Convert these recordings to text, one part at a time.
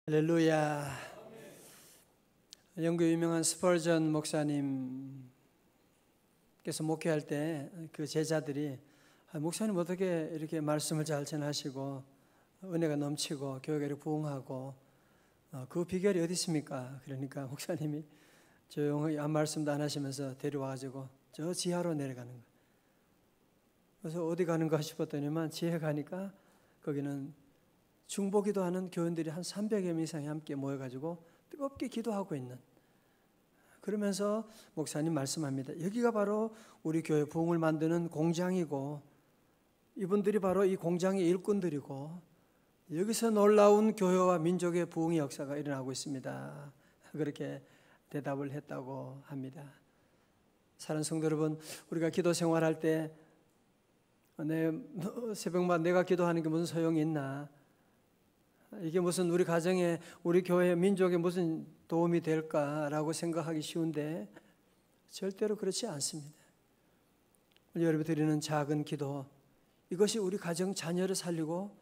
할렐루야. 영국 유명한 스펄전 목사님께서 목회할 때 그 제자들이 목사님 어떻게 이렇게 말씀을 잘 전하시고 은혜가 넘치고 교회가 부흥하고 그 비결이 어디 있습니까? 그러니까 목사님이 조용히 아무 말씀도 안 하시면서 데려와가지고 저 지하로 내려가는 거예요. 그래서 어디 가는가 싶었더니만 지하 가니까 거기는 중보기도 하는 교인들이 한 300여 명 이상이 함께 모여가지고 뜨겁게 기도하고 있는, 그러면서 목사님 말씀합니다. 여기가 바로 우리 교회 부흥을 만드는 공장이고 이분들이 바로 이 공장의 일꾼들이고 여기서 놀라운 교회와 민족의 부흥의 역사가 일어나고 있습니다. 그렇게 대답을 했다고 합니다. 사랑하는 성도 여러분, 우리가 기도 생활할 때 새벽마다 내가 기도하는 게 무슨 소용이 있나? 이게 무슨 우리 가정에, 우리 교회, 민족에 무슨 도움이 될까라고 생각하기 쉬운데 절대로 그렇지 않습니다. 여러분이 드리는 작은 기도, 이것이 우리 가정 자녀를 살리고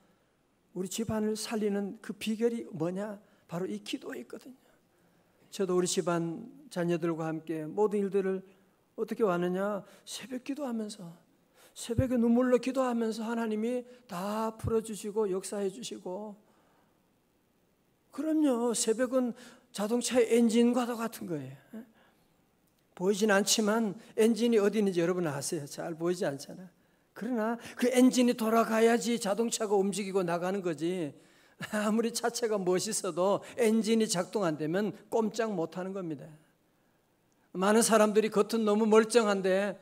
우리 집안을 살리는 그 비결이 뭐냐? 바로 이 기도에 있거든요. 저도 우리 집안 자녀들과 함께 모든 일들을 어떻게 하느냐? 새벽 기도하면서, 새벽에 눈물로 기도하면서 하나님이 다 풀어주시고 역사해 주시고. 그럼요, 새벽은 자동차의 엔진과도 같은 거예요. 보이진 않지만 엔진이 어디 있는지 여러분 아세요? 잘 보이지 않잖아. 그러나 그 엔진이 돌아가야지 자동차가 움직이고 나가는 거지. 아무리 차체가 멋있어도 엔진이 작동 안 되면 꼼짝 못하는 겁니다. 많은 사람들이 겉은 너무 멀쩡한데,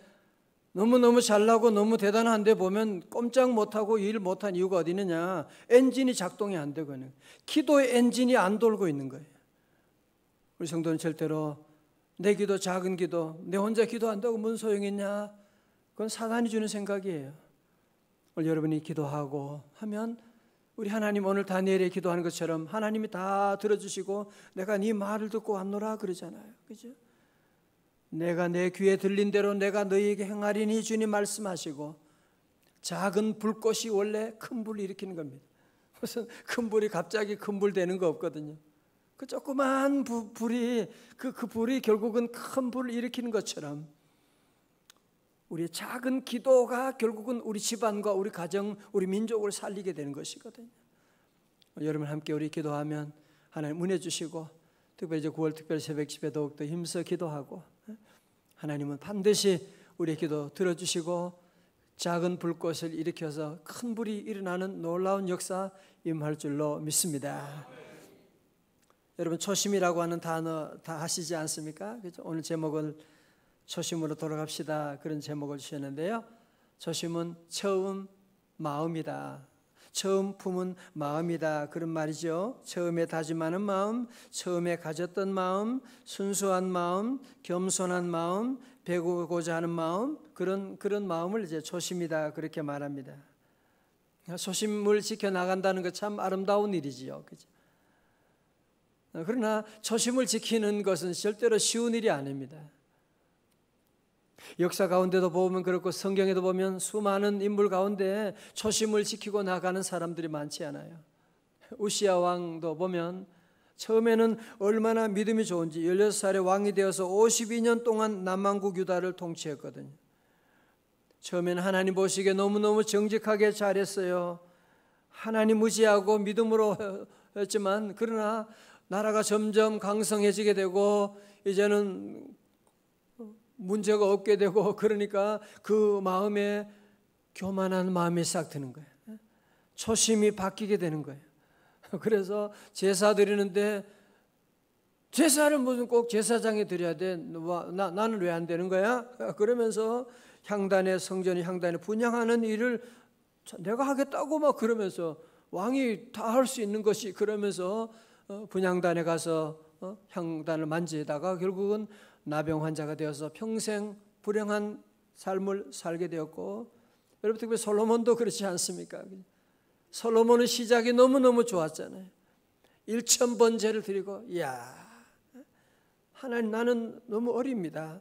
너무너무 잘나고 너무 대단한데 보면 꼼짝 못하고 일 못한 이유가 어디 있느냐? 엔진이 작동이 안 되거든요. 기도의 엔진이 안 돌고 있는 거예요. 우리 성도는 절대로 내 기도, 작은 기도, 내 혼자 기도한다고 무슨 소용이 있냐? 그건 사단이 주는 생각이에요. 오늘 여러분이 기도하고 하면 우리 하나님, 오늘 다니엘이 기도하는 것처럼 하나님이 다 들어주시고 내가 네 말을 듣고 왔노라 그러잖아요. 그죠? 내가 내 귀에 들린 대로 내가 너희에게 행하리니 주님 말씀하시고, 작은 불꽃이 원래 큰 불을 일으키는 겁니다. 무슨 큰 불이 갑자기 큰 불 되는 거 없거든요. 그 조그만 불이 그 불이 결국은 큰 불을 일으키는 것처럼 우리의 작은 기도가 결국은 우리 집안과 우리 가정, 우리 민족을 살리게 되는 것이거든요. 여러분 함께 우리 기도하면 하나님 은혜 주시고, 특별히 이제 9월 특별 새벽 집에 더욱더 힘써 기도하고 하나님은 반드시 우리의 기도 들어주시고 작은 불꽃을 일으켜서 큰 불이 일어나는 놀라운 역사 임할 줄로 믿습니다. 여러분, 초심이라고 하는 단어 다 아시지 않습니까? 오늘 제목을 초심으로 돌아갑시다, 그런 제목을 주셨는데요. 초심은 처음 마음이다. 처음 품은 마음이다, 그런 말이죠. 처음에 다짐하는 마음, 처음에 가졌던 마음, 순수한 마음, 겸손한 마음, 배우고자 하는 마음, 그런 마음을 이제 초심이다, 그렇게 말합니다. 초심을 지켜나간다는 것 참 아름다운 일이지요, 그죠? 그러나 초심을 지키는 것은 절대로 쉬운 일이 아닙니다. 역사 가운데도 보면 그렇고 성경에도 보면 수많은 인물 가운데 초심을 지키고 나가는 사람들이 많지 않아요. 우시야 왕도 보면 처음에는 얼마나 믿음이 좋은지 16살에 왕이 되어서 52년 동안 남왕국 유다를 통치했거든요. 처음에는 하나님 보시기에 너무너무 정직하게 잘했어요. 하나님 무지하고 믿음으로 했지만, 그러나 나라가 점점 강성해지게 되고 이제는 문제가 없게 되고, 그러니까 그 마음에 교만한 마음이 싹 드는 거예요. 초심이 바뀌게 되는 거예요. 그래서 제사 드리는데 제사를 무슨 꼭 제사장에 드려야 돼? 나는 왜 안 되는 거야? 그러면서 향단의 성전의 향단에 분향하는 일을 내가 하겠다고 막 그러면서, 왕이 다 할 수 있는 것이, 그러면서 분향단에 가서 향단을 만지다가 결국은 나병 환자가 되어서 평생 불행한 삶을 살게 되었고, 여러분 특별히 솔로몬도 그렇지 않습니까? 솔로몬은 시작이 너무너무 좋았잖아요. 1,000번 제를 드리고, 이야, 하나님, 나는 너무 어립니다.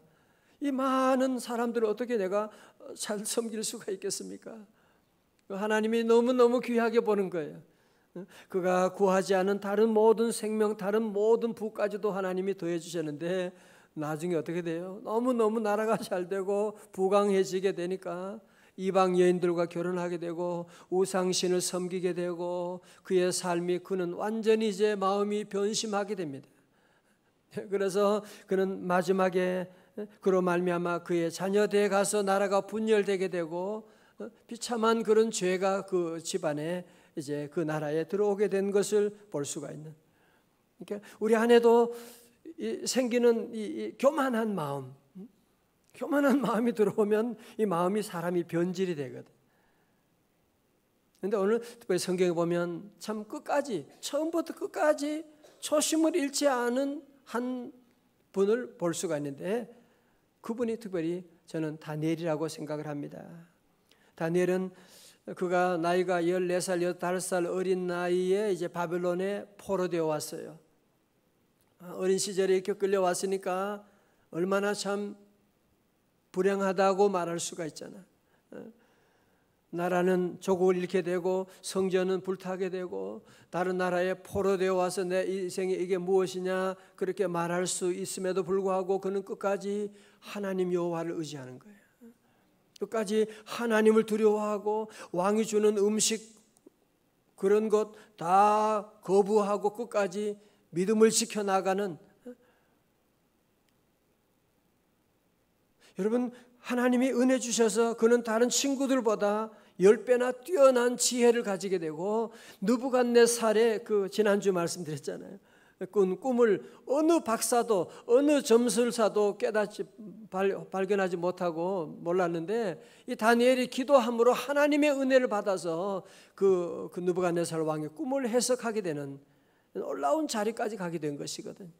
이 많은 사람들을 어떻게 내가 잘 섬길 수가 있겠습니까? 하나님이 너무너무 귀하게 보는 거예요. 그가 구하지 않은 다른 모든 생명, 다른 모든 부까지도 하나님이 더해 주셨는데 나중에 어떻게 돼요? 너무너무 나라가 잘 되고 부강해지게 되니까 이방 여인들과 결혼하게 되고 우상신을 섬기게 되고 그의 삶이, 그는 완전히 이제 마음이 변심하게 됩니다. 그래서 그는 마지막에 그로 말미암아 그의 자녀대에 가서 나라가 분열되게 되고 비참한 그런 죄가 그 집안에 이제 그 나라에 들어오게 된 것을 볼 수가 있는. 그러니까 우리 안에도 생기는 이 교만한 마음, 교만한 마음이 들어오면 이 마음이 사람이 변질이 되거든. 그런데 오늘 특별히 성경에 보면 참 끝까지, 처음부터 끝까지 초심을 잃지 않은 한 분을 볼 수가 있는데 그분이 특별히 저는 다니엘이라고 생각을 합니다. 다니엘은 그가 나이가 14살, 15살 어린 나이에 이제 바벨론에 포로되어 왔어요. 어린 시절에 이렇게 끌려왔으니까 얼마나 참 불행하다고 말할 수가 있잖아. 나라는 조국을 잃게 되고 성전은 불타게 되고 다른 나라에 포로되어 와서 내 인생이 이게 무엇이냐 그렇게 말할 수 있음에도 불구하고 그는 끝까지 하나님 여호와를 의지하는 거예요. 끝까지 하나님을 두려워하고 왕이 주는 음식 그런 것 다 거부하고 끝까지 믿음을 지켜나가는, 여러분 하나님이 은혜 주셔서 그는 다른 친구들보다 10배나 뛰어난 지혜를 가지게 되고 느부갓네살의 그 지난주 말씀드렸잖아요. 꿈을 어느 박사도 어느 점술사도 깨닫지 발견하지 못하고 몰랐는데 이 다니엘이 기도함으로 하나님의 은혜를 받아서 그 느부갓네살 왕의 꿈을 해석하게 되는 놀라운 자리까지 가게 된 것이거든.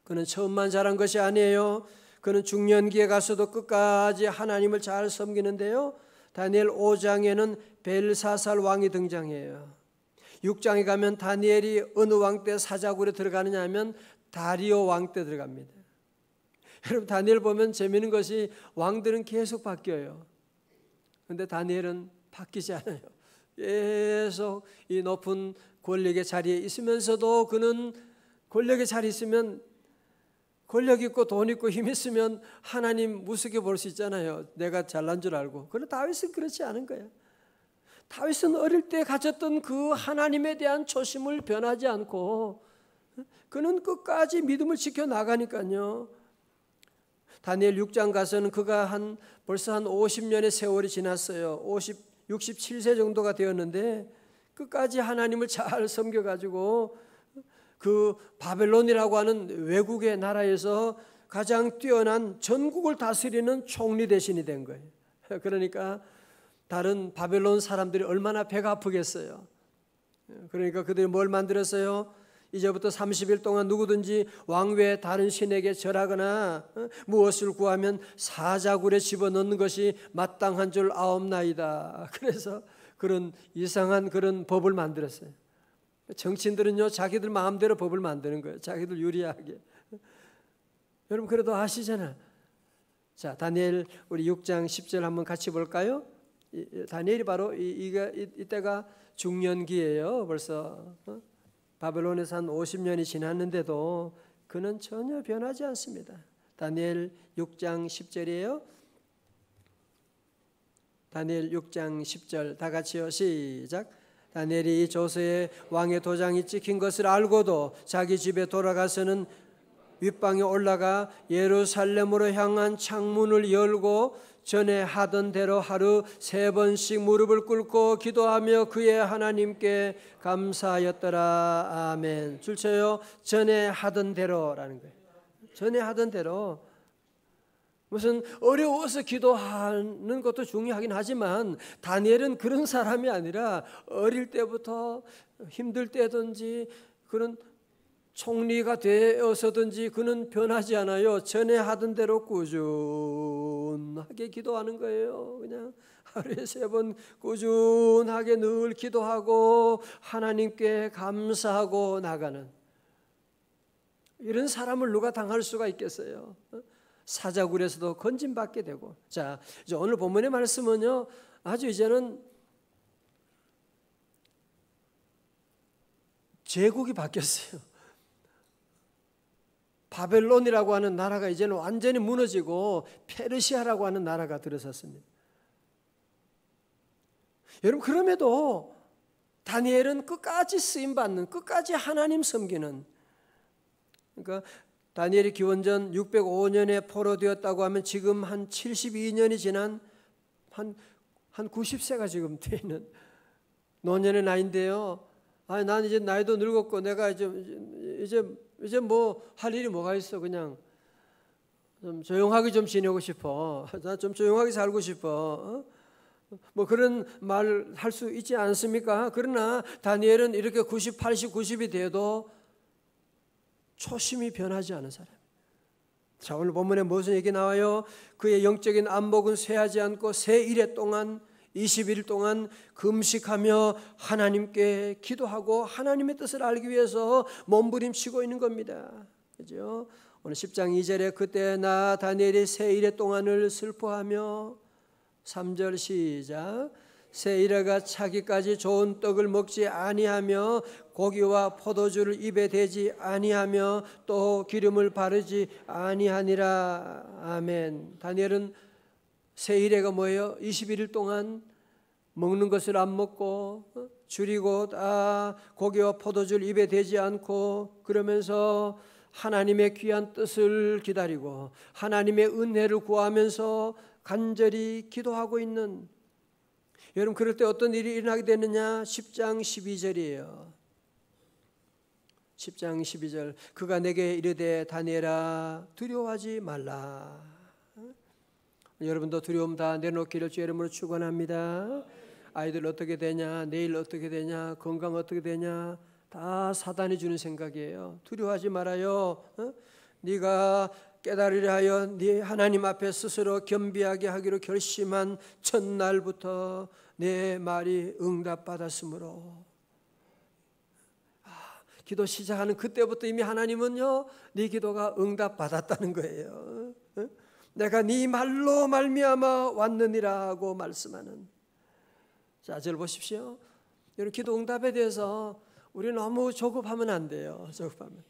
그는 처음만 잘한 것이 아니에요. 그는 중년기에 가서도 끝까지 하나님을 잘 섬기는데요. 다니엘 5장에는 벨사살 왕이 등장해요. 6장에 가면 다니엘이 어느 왕 때 사자굴에 들어가느냐 하면 다리오 왕 때 들어갑니다. 여러분 다니엘 보면 재미있는 것이 왕들은 계속 바뀌어요. 그런데 다니엘은 바뀌지 않아요. 계속 이 높은 권력의 자리에 있으면서도 그는 권력의 자리에 있으면 권력 있고 돈 있고 힘 있으면 하나님 무섭게 볼 수 있잖아요. 내가 잘난 줄 알고. 그런데 다윗은 그렇지 않은 거예요. 다윗은 어릴 때 가졌던 그 하나님에 대한 초심을 변하지 않고 그는 끝까지 믿음을 지켜나가니까요. 다니엘 6장 가서는 그가 벌써 한 50년의 세월이 지났어요. 67세 정도가 되었는데 끝까지 하나님을 잘 섬겨가지고 그 바벨론이라고 하는 외국의 나라에서 가장 뛰어난 전국을 다스리는 총리 대신이 된 거예요. 그러니까 다른 바벨론 사람들이 얼마나 배가 아프겠어요. 그러니까 그들이 뭘 만들었어요? 이제부터 30일 동안 누구든지 왕 외에 다른 신에게 절하거나 무엇을 구하면 사자굴에 집어넣는 것이 마땅한 줄 아옵나이다. 그래서 그런 이상한 그런 법을 만들었어요. 정치인들은요 자기들 마음대로 법을 만드는 거예요. 자기들 유리하게. 여러분 그래도 아시잖아요. 자 다니엘 우리 6장 10절 한번 같이 볼까요? 다니엘이 바로 이때가 중년기예요. 벌써 바벨론에서 한 50년이 지났는데도 그는 전혀 변하지 않습니다. 다니엘 6장 10절이에요. 다니엘 6장 10절 다 같이요. 시작. 다니엘이 이 조서에 왕의 도장이 찍힌 것을 알고도 자기 집에 돌아가서는 윗방에 올라가 예루살렘으로 향한 창문을 열고 전에 하던 대로 하루 3번씩 무릎을 꿇고 기도하며 그의 하나님께 감사하였더라. 아멘. 줄 쳐요. 전에 하던 대로라는 거예요. 전에 하던 대로. 무슨 어려워서 기도하는 것도 중요하긴 하지만 다니엘은 그런 사람이 아니라 어릴 때부터 힘들 때든지 그런 총리가 되어서든지 그는 변하지 않아요. 전에 하던 대로 꾸준하게 기도하는 거예요. 그냥 하루에 3번 꾸준하게 늘 기도하고 하나님께 감사하고 나가는 이런 사람을 누가 당할 수가 있겠어요? 사자굴에서도 건짐받게 되고. 자, 이제 오늘 본문의 말씀은요 아주 이제는 제국이 바뀌었어요. 바벨론이라고 하는 나라가 이제는 완전히 무너지고 페르시아라고 하는 나라가 들어섰습니다. 여러분, 그럼에도 다니엘은 끝까지 쓰임받는, 끝까지 하나님 섬기는, 그러니까 다니엘이 기원전 605년에 포로되었다고 하면 지금 한 72년이 지난 한 90세가 지금 돼 있는 노년의 나이인데요. 난 이제 나이도 늙었고 내가 이제 뭐 할 일이 뭐가 있어. 그냥 좀 조용하게 좀 지내고 싶어. 나 좀 조용하게 살고 싶어. 뭐 그런 말 할 수 있지 않습니까? 그러나 다니엘은 이렇게 90, 80, 90이 돼도 초심이 변하지 않은 사람. 자, 오늘 본문에 무슨 얘기 나와요? 그의 영적인 안목은 쇠하지 않고 새 일해 동안 20일 동안 금식하며 하나님께 기도하고 하나님의 뜻을 알기 위해서 몸부림치고 있는 겁니다. 그죠? 오늘 10장 2절에 그때 나 다니엘이 새 일해 동안을 슬퍼하며 3절 시작. 새 일해가 차기까지 좋은 떡을 먹지 아니하며 고기와 포도주를 입에 대지 아니하며 또 기름을 바르지 아니하니라. 아멘. 다니엘은 새 일해가 뭐예요? 21일 동안 먹는 것을 안 먹고 줄이고 고기와 포도주를 입에 대지 않고 그러면서 하나님의 귀한 뜻을 기다리고 하나님의 은혜를 구하면서 간절히 기도하고 있는, 여러분, 그럴 때 어떤 일이 일어나게 되느냐? 10장 12절이에요. 10장 12절. 그가 내게 이르되 다니엘아 두려워하지 말라. 여러분도 두려움 다 내놓기를 주의 이름으로 축원합니다. 아이들 어떻게 되냐, 내일 어떻게 되냐, 건강 어떻게 되냐, 다 사단이 주는 생각이에요. 두려워하지 말아요. 네가 깨달으려 하여 네 하나님 앞에 스스로 겸비하게 하기로 결심한 첫날부터 내 말이 응답받았으므로. 기도 시작하는 그때부터 이미 하나님은요 네 기도가 응답받았다는 거예요. 내가 네 말로 말미암아 왔느니라고 말씀하는. 자, 절 보십시오. 여러분, 기도 응답에 대해서 우리 너무 조급하면 안 돼요. 조급하면.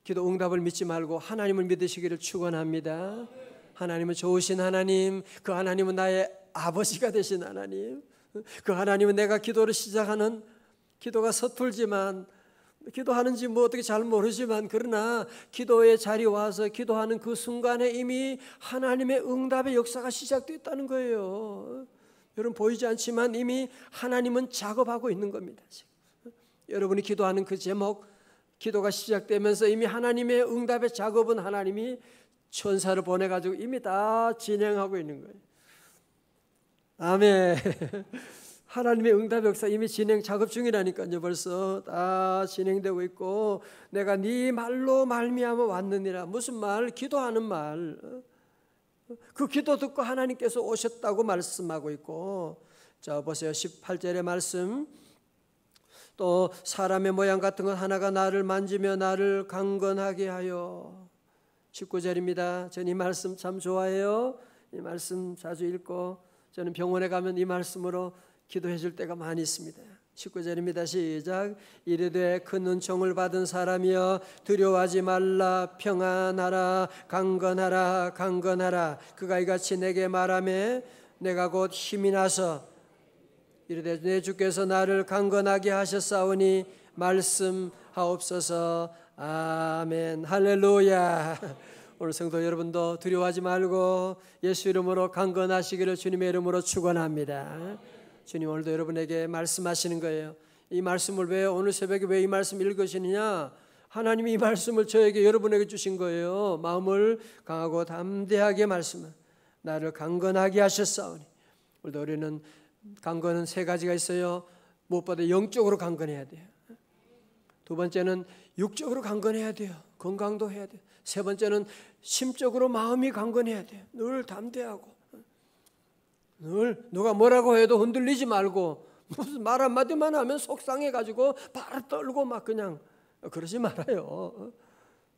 기도 응답을 믿지 말고 하나님을 믿으시기를 축원합니다. 하나님은 좋으신 하나님, 그 하나님은 나의 아버지가 되신 하나님, 그 하나님은 내가 기도를 시작하는, 기도가 서툴지만 기도하는지 뭐 어떻게 잘 모르지만 그러나 기도의 자리에 와서 기도하는 그 순간에 이미 하나님의 응답의 역사가 시작됐다는 거예요. 여러분, 보이지 않지만 이미 하나님은 작업하고 있는 겁니다. 여러분이 기도하는 그 제목, 기도가 시작되면서 이미 하나님의 응답의 작업은 하나님이 천사를 보내가지고 이미 다 진행하고 있는 거예요. 아멘. 하나님의 응답 역사 이미 진행 작업 중이라니까요. 벌써 다 진행되고 있고, 내가 네 말로 말미암아 왔느니라. 무슨 말? 기도하는 말. 그 기도 듣고 하나님께서 오셨다고 말씀하고 있고, 자 보세요. 18절의 말씀. 또 사람의 모양 같은 것 하나가 나를 만지며 나를 강건하게 하여. 19절입니다. 저는 이 말씀 참 좋아해요. 이 말씀 자주 읽고 저는 병원에 가면 이 말씀으로 기도해 줄 때가 많이 있습니다. 19절입니다. 시작. 이르되 큰 은총을 받은 사람이여 두려워하지 말라. 평안하라. 강건하라. 강건하라. 그가 이같이 내게 말하매 내가 곧 힘이 나서 이르되 내 주께서 나를 강건하게 하셨사오니 말씀하옵소서. 아멘. 할렐루야. 오늘 성도 여러분도 두려워하지 말고 예수 이름으로 강건하시기를 주님의 이름으로 축원합니다. 주님 오늘도 여러분에게 말씀하시는 거예요. 이 말씀을 왜 오늘 새벽에 왜 이 말씀 읽으시느냐? 하나님이 이 말씀을 저에게 여러분에게 주신 거예요. 마음을 강하고 담대하게 말씀을 나를 강건하게 하셨사오니. 오늘도 우리는 강건은 세 가지가 있어요. 무엇보다 영적으로 강건해야 돼요. 두 번째는 육적으로 강건해야 돼요. 건강도 해야 돼요. 세 번째는 심적으로 마음이 강건해야 돼요. 늘 담대하고 늘 누가 뭐라고 해도 흔들리지 말고 무슨 말 한마디만 하면 속상해가지고 바로 떨고 막 그냥 그러지 말아요.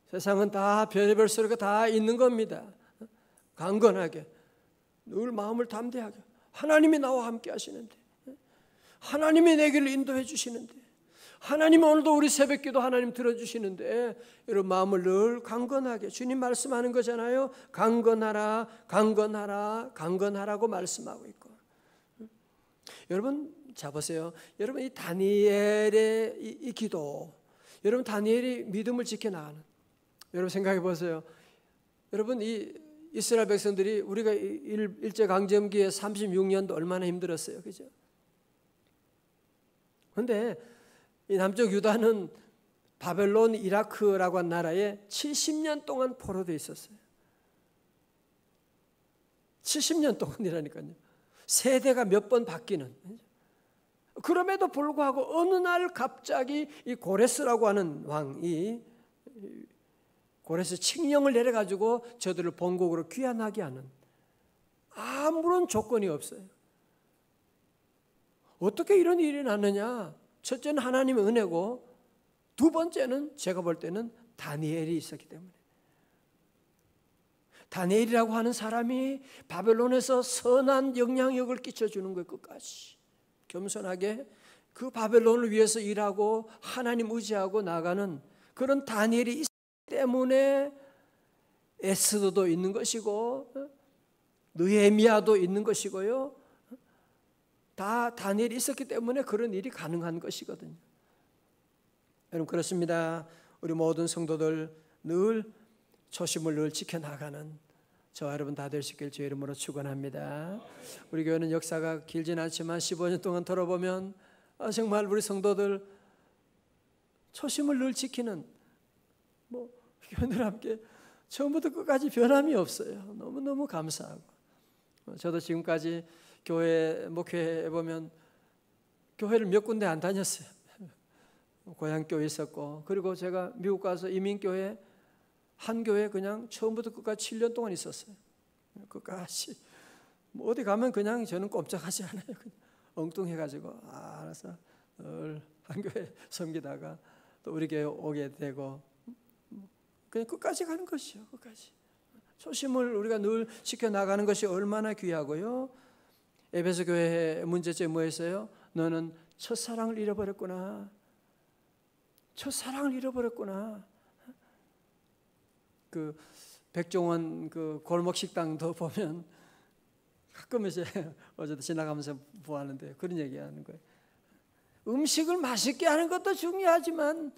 세상은 다 별의별 소리가 다 있는 겁니다. 강건하게 늘 마음을 담대하게, 하나님이 나와 함께 하시는데, 하나님이 내 길을 인도해 주시는데, 하나님 오늘도 우리 새벽기도 하나님 들어주시는데 여러분 마음을 늘 강건하게 주님 말씀하는 거잖아요. 강건하라, 강건하라, 강건하라고 말씀하고 있고. 여러분 자 보세요. 여러분 이 다니엘의 이 기도, 여러분 다니엘이 믿음을 지켜나가는, 여러분 생각해 보세요. 여러분 이 이스라엘 백성들이 우리가 일제강점기에 36년도 얼마나 힘들었어요, 그죠? 그런데 이 남쪽 유다는 바벨론, 이라크라고 한 나라에 70년 동안 포로되어 있었어요. 70년 동안이라니까요. 세대가 몇 번 바뀌는. 그럼에도 불구하고 어느 날 갑자기 이 고레스라고 하는 왕이 고레스 칙령을 내려가지고 저들을 본국으로 귀환하게 하는, 아무런 조건이 없어요. 어떻게 이런 일이 났느냐? 첫째는 하나님의 은혜고, 두 번째는 제가 볼 때는 다니엘이 있었기 때문에. 다니엘이라고 하는 사람이 바벨론에서 선한 영향력을 끼쳐주는 거예요. 끝까지 겸손하게 그 바벨론을 위해서 일하고 하나님 의지하고 나가는 그런 다니엘이 있기 때문에 에스더도 있는 것이고 느헤미야도 있는 것이고요. 다 다니엘이 있었기 때문에 그런 일이 가능한 것이거든요. 여러분 그렇습니다. 우리 모든 성도들 늘 초심을 늘 지켜나가는 저와 여러분 다 될 수 있길 주의 이름으로 축원합니다. 우리 교회는 역사가 길진 않지만 15년 동안 돌아보면 정말 우리 성도들 초심을 늘 지키는 교회들 함께 처음부터 끝까지 변함이 없어요. 너무너무 감사하고, 저도 지금까지 교회 목회해 보면 교회를 몇 군데 안 다녔어요. 고향 교회 있었고, 그리고 제가 미국 가서 이민교회 한 교회 그냥 처음부터 끝까지 7년 동안 있었어요. 끝까지 어디 가면 그냥 저는 꼼짝하지 않아요. 그냥 엉뚱해가지고 알아서 늘 한 교회 섬기다가 또 우리 교회 오게 되고, 그냥 끝까지 가는 것이요. 끝까지 초심을 우리가 늘 지켜나가는 것이 얼마나 귀하고요. 에베소 교회의 문제점이 뭐였어요? 너는 첫사랑을 잃어버렸구나. 첫사랑을 잃어버렸구나. 그 백종원 그 골목 식당도 보면 가끔 이제 어제도 지나가면서 보았는데 그런 얘기하는 거예요. 음식을 맛있게 하는 것도 중요하지만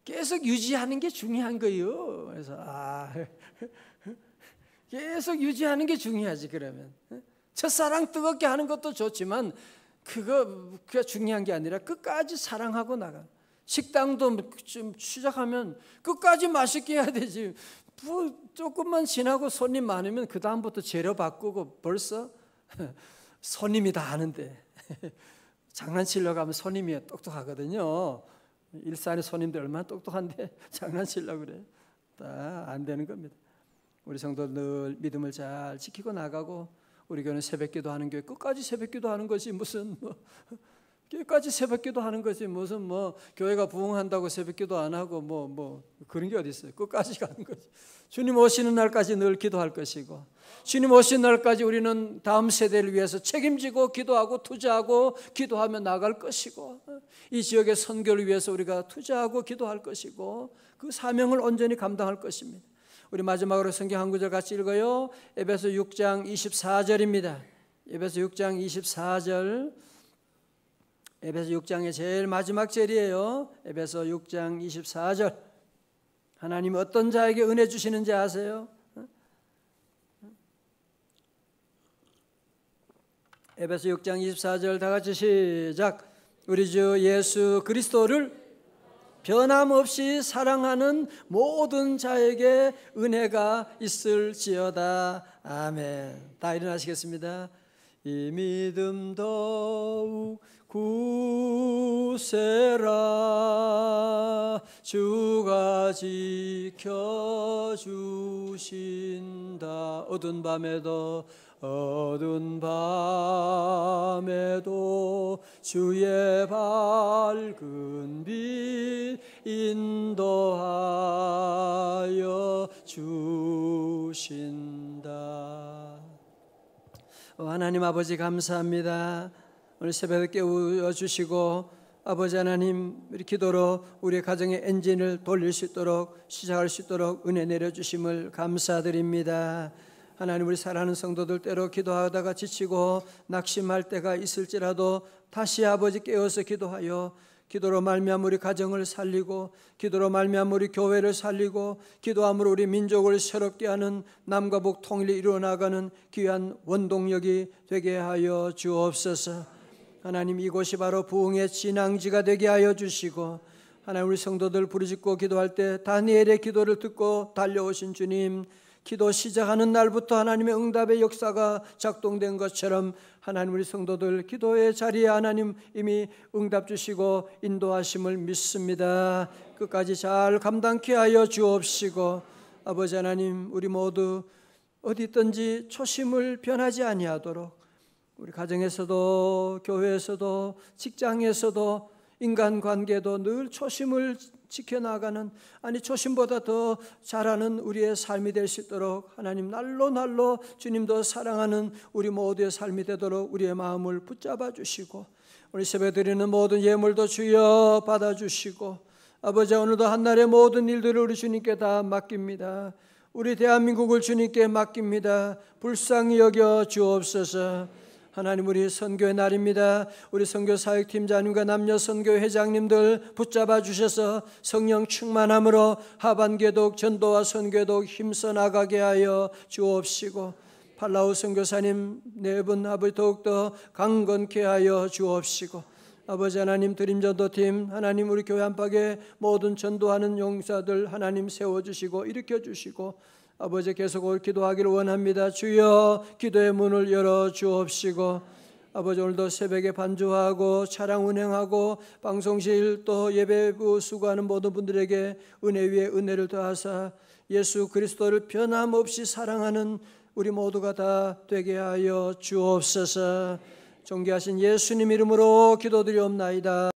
계속 유지하는 게 중요한 거예요. 그래서 계속 유지하는 게 중요하지. 그러면 첫사랑 뜨겁게 하는 것도 좋지만 그게 중요한 게 아니라 끝까지 사랑하고 나가. 식당도 좀 시작하면 끝까지 맛있게 해야 되지. 조금만 지나고 손님 많으면 그 다음부터 재료 바꾸고 벌써 손님이 다 아는데 장난치려고 하면 손님이 똑똑하거든요. 일산의 손님들 얼마나 똑똑한데 장난치려고 그래요. 다 안 되는 겁니다. 우리 성도 늘 믿음을 잘 지키고 나가고, 우리 교회는 새벽기도 하는 교회, 끝까지 새벽기도 하는 것이 무슨 끝까지 새벽기도 하는 것이 무슨 교회가 부흥한다고 새벽기도 안 하고 그런 게 어디 있어요. 끝까지 가는 거지. 주님 오시는 날까지 늘 기도할 것이고, 주님 오시는 날까지 우리는 다음 세대를 위해서 책임지고 기도하고 투자하고 기도하며 나갈 것이고, 이 지역의 선교를 위해서 우리가 투자하고 기도할 것이고, 그 사명을 온전히 감당할 것입니다. 우리 마지막으로 성경 한 구절 같이 읽어요. 에베소 6장 24절입니다. 에베소 6장 24절. 에베소 6장의 제일 마지막 절이에요. 에베소 6장 24절. 하나님이 어떤 자에게 은혜 주시는지 아세요? 에베소 6장 24절 다 같이 시작. 우리 주 예수 그리스도를 변함없이 사랑하는 모든 자에게 은혜가 있을지어다. 아멘. 다 일어나시겠습니다. 이 믿음 더욱 굳세라. 주가 지켜주신다. 어두운 밤에도 주의 밝은 빛 인도하여 주신다. 하나님 아버지 감사합니다. 오늘 새벽에 깨워주시고 아버지 하나님, 우리 기도로 우리 가정의 엔진을 돌릴 수 있도록, 시작할 수 있도록 은혜 내려주심을 감사드립니다. 하나님, 우리 사랑하는 성도들 때로 기도하다가 지치고 낙심할 때가 있을지라도 다시 아버지 깨어서 기도하여 기도로 말미암아 우리 가정을 살리고, 기도로 말미암아 우리 교회를 살리고, 기도함으로 우리 민족을 새롭게 하는 남과 북 통일이 이루어나가는 귀한 원동력이 되게 하여 주옵소서. 하나님, 이곳이 바로 부흥의 진앙지가 되게 하여 주시고, 하나님, 우리 성도들 부르짖고 기도할 때 다니엘의 기도를 듣고 달려오신 주님, 기도 시작하는 날부터 하나님의 응답의 역사가 작동된 것처럼 하나님, 우리 성도들 기도의 자리에 하나님 이미 응답 주시고 인도하심을 믿습니다. 끝까지 잘 감당케 하여 주옵시고, 아버지 하나님, 우리 모두 어디 있든지 초심을 변하지 아니하도록, 우리 가정에서도 교회에서도 직장에서도 인간관계도 늘 초심을 지켜나가는, 아니 초심보다 더 잘하는 우리의 삶이 될 수 있도록 하나님, 날로 날로 주님도 사랑하는 우리 모두의 삶이 되도록 우리의 마음을 붙잡아 주시고, 우리 새벽에 드리는 모든 예물도 주여 받아주시고, 아버지, 오늘도 한날의 모든 일들을 우리 주님께 다 맡깁니다. 우리 대한민국을 주님께 맡깁니다. 불쌍히 여겨 주옵소서. 하나님, 우리 선교의 날입니다. 우리 선교사역팀장님과 남녀 선교 회장님들 붙잡아 주셔서 성령 충만함으로 하반기에도 전도와 선교에도 힘써 나가게 하여 주옵시고, 팔라우 선교사님 네 분 아버지 더욱더 강건케 하여 주옵시고, 아버지 하나님, 드림전도팀 하나님, 우리 교회 안팎에 모든 전도하는 용사들 하나님 세워주시고 일으켜 주시고, 아버지 계속 기도하기를 원합니다. 주여 기도의 문을 열어 주옵시고, 아버지 오늘도 새벽에 반주하고 차량 운행하고 방송실 또 예배부 수고하는 모든 분들에게 은혜 위에 은혜를 더하사 예수 그리스도를 변함없이 사랑하는 우리 모두가 다 되게 하여 주옵소서. 존귀하신 예수님 이름으로 기도드리옵나이다.